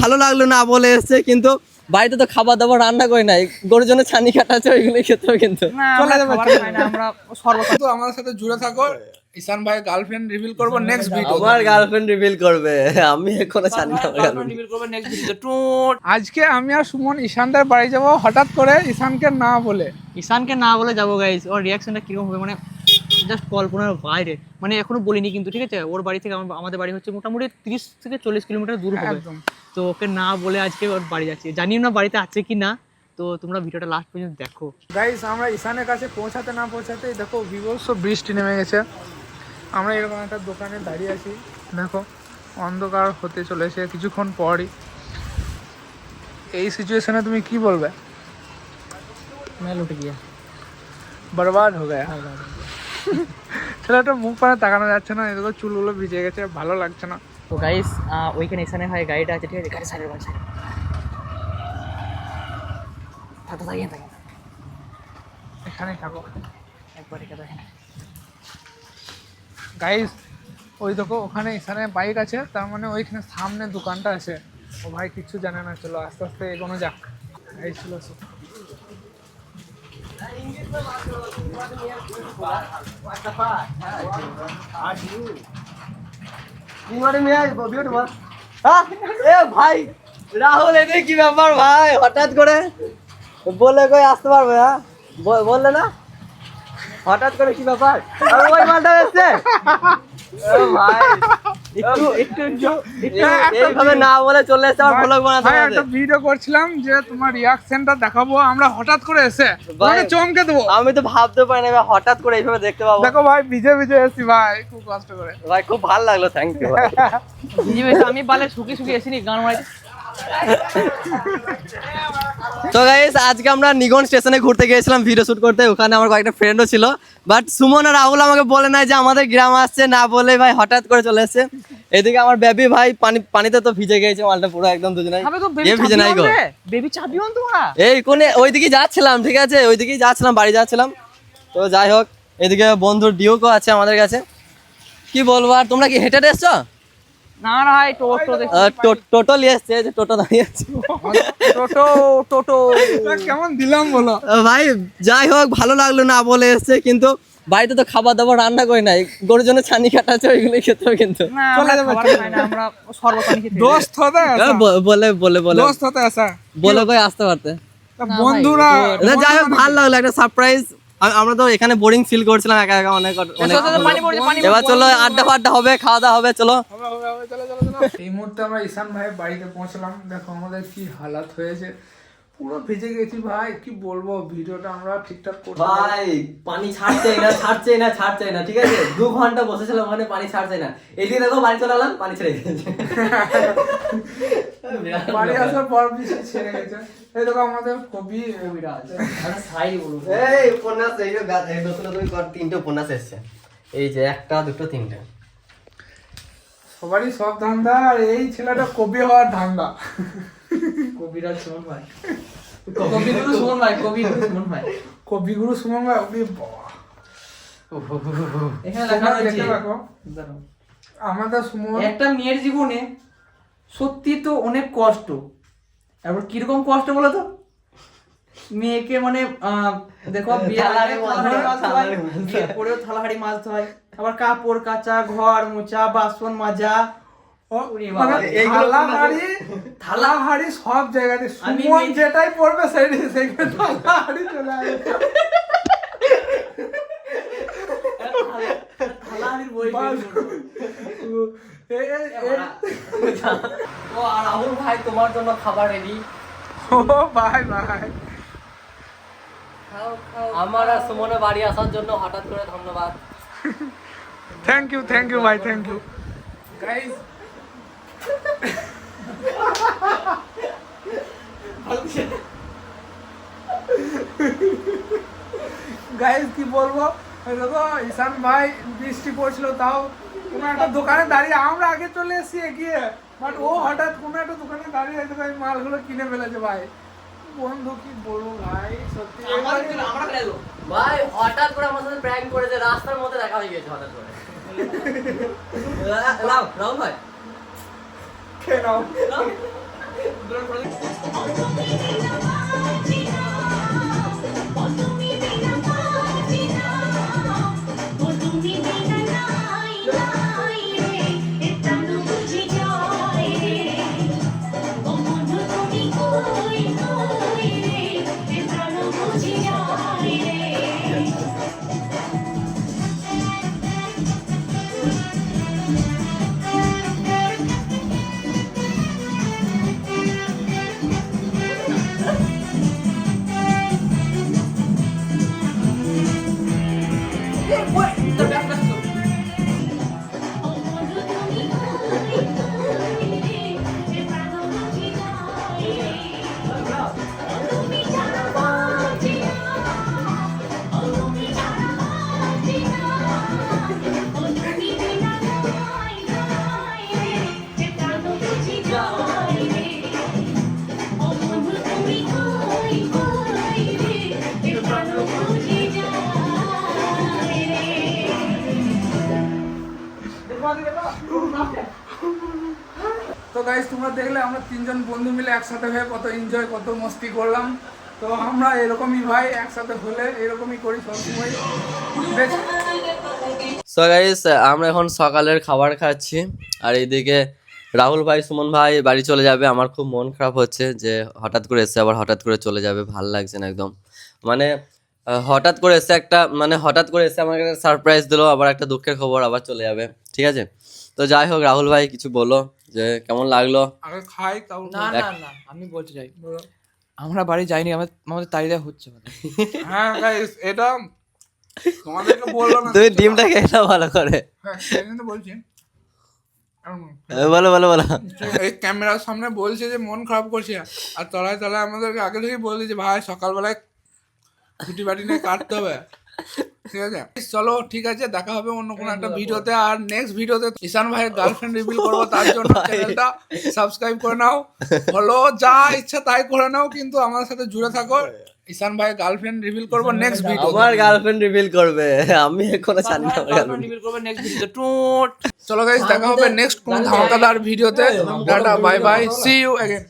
ভালো লাগলো না বলে এসছে, কিন্তু বাড়িতে তো খাবার দাবার রান্না করি নাই, গরুর জন্য ছানি কাটা আছে, ওইগুলো খেতে হবে। কিন্তু আমাদের সাথে জুড়ে থাকো। ঈশান ভাই গার্লফ্রেন্ড রিভিল করব নেক্সট ভিডিও। আমার গার্লফ্রেন্ড রিভিল করবে, আমি এখনো ছানি গার্লফ্রেন্ড রিভিল করব নেক্সট ভিডিওতে। আজকে আমি আর সুমন ঈশানদের বাড়ি যাব হঠাৎ করে, ঈশানকে না বলে। ঈশানকে না বলে যাবো গাইস, ওর রিয়াকশনটা কিরকম হবে মানে জাস্ট কল্পনার বাইরে। মানে এখনো বলিনি কিন্তু, ঠিক আছে? ওর বাড়ি থেকে আমাদের বাড়ি হচ্ছে মোটামুটি 30 থেকে 40 কিলোমিটার দূর হবে। তো ওকে না বলে আজকে ওর বাড়ি যাচ্ছি, জানিও না বাড়িতে আছে কি না। তো তোমরা ভিডিওটা লাস্ট পর্যন্ত দেখো গাইস। আমরা ঈশানের কাছে পৌঁছাতে না পৌঁছাতেই দেখো বিভৎস বৃষ্টি নেমে গেছে। আমরা এরকম একটা দোকানে দাঁড়িয়ে আছি, দেখো অন্ধকার হতে চলেছে কিছুক্ষণ পরই। এই সিচুয়েশনে তুমি কি বলবে? মেল উঠে গিয়া বরবাদ হয়ে গেছে। ছেলেটা মুখ পানে তাকানো যাচ্ছে না, এদিকে চুলগুলো ভিজে গেছে, ভালো লাগছে না। তো গাইস ওইখানে ঈশানে হয় গাড়িটা আছে, ঠিক আছে? গাড়ি সাইডে বাড়ি সাইডে থাকতে থাকেন থাকেন, এখানেই থাকো একবার এখানে দেখেন গাইস। ওই দেখো ওখানে এখানে বাইক আছে, তার মানে ওইখানে সামনে দোকানটা আছে। ও ভাই কিচ্ছু জানে না, চলো আস্তে আস্তে এগোনো যাক। এই ছিল ভাই রাহুল, এদের কি ব্যাপার ভাই? হঠাৎ করে বলে কই আসতে পারবে? হ্যাঁ বললে না, হঠাৎ করে কি ব্যাপার? ওই মালটা এসছে ভাই, এইভাবে না বলে চলে এসছে। আমার ব্লগ বানাতে ভাই একটা ভিডিও করছিলাম যে তোমার রিয়াকশনটা দেখাবো, আমরা হঠাৎ করে এসে মানে চমকে দেবো। আমি তো ভাবতে পারি না হঠাৎ করে এইভাবে দেখতে পাবো। দেখো ভাই ভিজে ভিজে এসেছি ভাই, খুব কষ্ট করে। ভাই খুব ভালো লাগলো, থ্যাংক ইউ। আমি বালে শুকিয়ে শুকিয়ে এসিনি গান মারাই। তো গাইস আজকে আমরা নিগন স্টেশনে ঘুরতে গিয়েছিলাম ভিডিও শুট করতে, ওখানে আমার কয়েকটা ফ্রেন্ডও ছিল। বাট সুমন আর রাহুল আমাকে বলে নাই যে আমাদের গ্রাম আসছে, না বলে ভাই হঠাৎ করে চলে এসেছে। এদিকে আমার বেবি ভাই পানিতে তো ভিজে গেছে, মালটা পুরো একদম দুজনেই ভিজে নাই গো। বেবি চাবি অন তোমরা এই কোনে ওইদিকে যাচ্ছিলাম, ঠিক আছে? ওইদিকেই যাচ্ছিলাম, বাড়ি যাচ্ছিলাম। তো যাই হোক, এদিকে বন্ধুর ডিউকও আছে আমাদের কাছে। কি বলবো আর, তোমরা কি হেঁটে এসছো? না না ভাই টোটো নিয়ে এসছে, যে টোটো দাঁড়িয়ে আছে। টোটো কেমন দিলাম বলো ভাই। যাই হোক, ভালো লাগলো না বলে এসছে, কিন্তু বাড়িতে তো খাবার দাবার রান্না করি নাই, গরুর জন্য ছানি কাটা আছে, ওইগুলো খেতে হবে। কিন্তু আমরা সর্বপানি খেতে দোস্ত হতে বলে বলে বলে দোস্ত হতে আসা বলে কই আসতে পারতে বন্ধুরা। যাই হোক, ভালো লাগলো, একটা সারপ্রাইজ। আমরা তো এখানে বোরিং ফিল করছিলাম একা একা অনেক। এবার চলো আড্ডা ফাড্ডা হবে, খাওয়া দাওয়া হবে, চলো। এই মুহূর্তে আমরা ঈশান ভাইয়ের বাড়িতে পৌঁছলাম। দেখো আমাদের কি হালাত হয়েছে, পুরো ভিজে গেছি ভাই। কি বলবো, ভিডিওটা আমরা ঠিকঠাক করতে ভাই পানি ছাড়ছেই না, ঠিক আছে? 2 ঘন্টা বসেছিলাম ওখানে, পানি ছাড়ছে না। এদিকে দেখো বাড়ি চলে এলাম, পানি ছেড়ে গেছে। বাড়ি আসার পর বৃষ্টি ছেড়ে গেছে। এই দেখো আমাদের কবি বিরাজ। এই উপন্যাস, এই যে নতুন নতুন 3টে উপন্যাস এসছে, এই যে 1টা 2টো 3টে। সবারই সব ধান্দা, আর এই ছেলেটা কবি হওয়ার ধান্দা। কবিরাজ সুমন ভাই, কবিগুরু সুমন ভাই, কবিগুরু সুমন ভাই, কবিগুরু সুমন ভাই। ওরে বাবা, এখানে লেখা রয়েছে আমাদের সুমন। একটা মেয়ের জীবনে সত্যি তো অনেক কষ্ট। এবার কিরকম কষ্ট বলো তো? মেয়েকে মানে দেখো বিয়ের পরেও থালা হাড়ি মাজতে হয়, আবার কাপড় কাচা, ঘর মোছা, বাসন মাজা, থালা হাড়ি সব জায়গাতে সুমন যেটাই পড়বে সেইখানে থালা হাড়ি চলে আসবে। রাহুল ভাই তোমার জন্য খাবার রেডি। ও ভাই ভাই, আমার আর সুমনের বাড়ি আসার জন্য হঠাৎ করে ধন্যবাদ। থ্যাংক ইউ ভাই, থ্যাংক ইউ গাইস। গাইস কি বলবো, দেখো ঈশান ভাই বৃষ্টি পড়ছিল, তাও কোনো একটা দোকানে দাঁড়িয়ে, আমরা আগে চলে এসেছি এগিয়ে, বাট ও হঠাৎ কোনো একটা দোকানে দাঁড়িয়ে ভাই মালগুলো কিনে ফেলেছে ভাই। বন্ধু কি বলবো ভাই, সত্যি ভাই হঠাৎ করে আমার সাথে প্র্যাঙ্ক করেছে, রাস্তার মধ্যে দেখা হয়ে গেছে হঠাৎ করে। রাহুল ভাই খেয়ে নাও। তো গাইস তোমরা দেখলে আমরা তিনজন বন্ধু মিলে একসাথে হয়ে কত এনজয় কত মস্তি করলাম। তো আমরা এরকমই ভাই একসাথে হলে এরকমই করি সবসময়। সো গাইস আমরা এখন সকালের খাবার খাচ্ছি আর এইদিকে রাহুল ভাই সুমন ভাই বাড়ি চলে যাবে। আমার খুব মন খারাপ হচ্ছে যে হঠাৎ করে এসে আবার হঠাৎ করে চলে যাবে, ভাল লাগছে না একদম। মানে হঠাৎ করে এসে একটা মানে হঠাৎ করে এসে আমাকে সারপ্রাইজ দিলো, আবার একটা দুঃখের খবর, আবার চলে যাবে। ঠিক আছে, তো যাই হোক রাহুল ভাই কিছু বলো যে কেমন লাগলো। আগে খাই তাও না না না, আমি বলতে চাই আমরা বাড়ি যাইনি, আমাদের তাড়িয়ে হচ্ছে। হ্যাঁ গাইস এটা তোমাদেরকে বললো না, তুমি ডিমটা খেয়ে নাও ভালো করে। হ্যাঁ সেদিন তো বলছি বলো বলো বলো। এই ক্যামেরার সামনে বলছে যে মন খারাপ করছে, আর তলায় তলায় আমাদেরকে আগে থেকেই বলে যে ভাই সকালবেলায় ছুটি বাটি নিয়ে কাটতে হবে। ঠিক আছে চলো, ঠিক আছে, দেখা হবে অন্য কোনো একটা ভিডিওতে। আর নেক্সট ভিডিওতে ঈশান ভাইয়ের গার্লফ্রেন্ড রিভিল করবো, তার জন্য চ্যানেলটা সাবস্ক্রাইব করে নাও, ফলো যা ইচ্ছা তাই করে নাও, কিন্তু আমাদের সাথে জুড়ে থাকো। ঈশান ভাইয়ের গার্লফ্রেন্ড রিভিল করবো নেক্সট ভিডিও। আমার গার্লফ্রেন্ড রিভিল করবে, আমি এখনো জানি না আমার girlfriend। রিভিল করবে নেক্সট ভিডিওতে। টুট চলো গাইস দেখা হবে নেক্সট কোনো ধামাকাদার ভিডিওতে। Tata bye bye, see you again.